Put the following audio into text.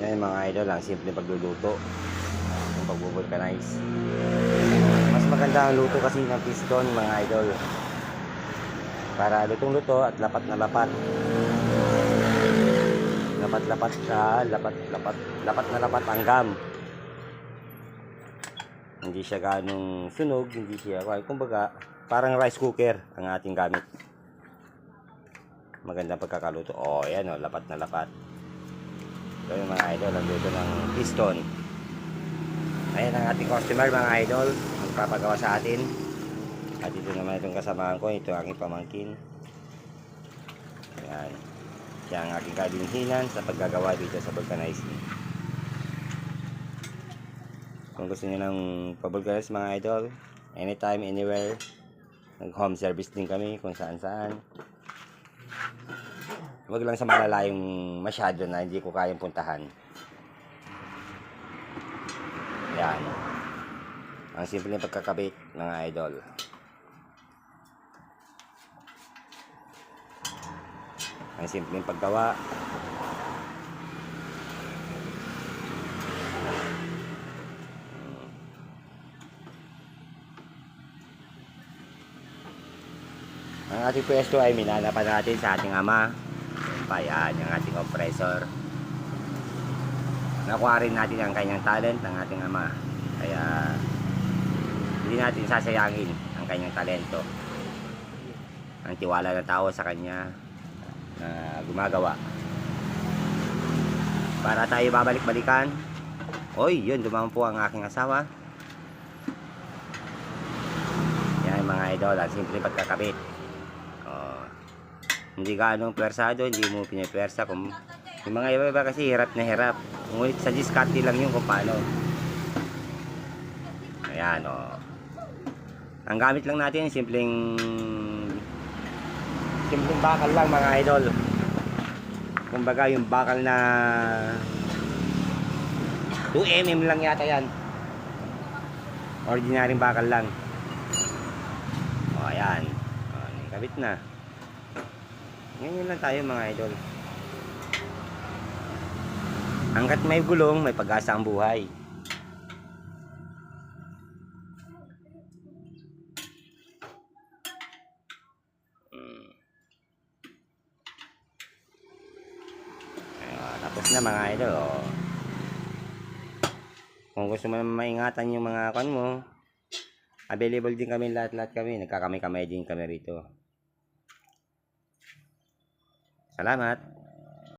Ngayon mga idol, ang simple pagluluto ng pag-vulcanize. Mas maganda ang luto kasi ng piston mga idol, para lutong-luto at lapat na lapat. Lapat-lapat siya, lapat na lapat ang gam. Hindi siya ganong sunog, hindi siya, kumbaga, parang rice cooker ang ating gamit. Magandang pagkakaluto. Oh, yan oh, lapat na lapat. So yung mga idol, ang luto ng piston. Ayan ang ating customer mga idol, magpapagawa sa atin. At ito naman itong kasamahan ko, ito aking pamangkin. Ayan. Siya ang aking kadinhinan sa paggagawa dito sa vulcanizing. Kung gusto niyo ng pa-vulcanize mga idol, anytime, anywhere, nag-home service din kami kung saan-saan. Huwag lang sa malalayong masyado na hindi ko kayang puntahan. Yan. Ang simple ng pagkakabit mga idol. Ang simple ng paggawa. Ang ating pwesto ay minanapan natin sa ating ama. Ayan, yung ating compressor. Nakuha rin natin ang kanyang talent ng ating ama. Kaya hindi natin sasayangin ang kanyang talento. Ang tiwala ng tao sa kanya na gumagawa. Para tayo babalik-balikan. Oy, yun, dumaan po ang aking asawa. Yan mga idol, ang simple pagkakabit. Hindi gaano pwersado, hindi mo pinipwersa. Kung yung mga iba-iba kasi hirap na hirap. Ngunit sa diskarte lang yun kung paano. Ayan o. Ang gamit lang natin simpleng bakal lang mga idol. Kumbaga yung bakal na 2mm lang yata yan. Ordinaryong bakal lang. O ayan. O, kabit na. Ngayon lang tayo mga idol. Hanggat may gulong, may pag-asa ang buhay. Tapos na mga idol. Oh. Kung gusto mo maingatan yung mga kan mo, available din kami lahat-lahat kami. Nagkakamay-kamay din kami rito. Salamat.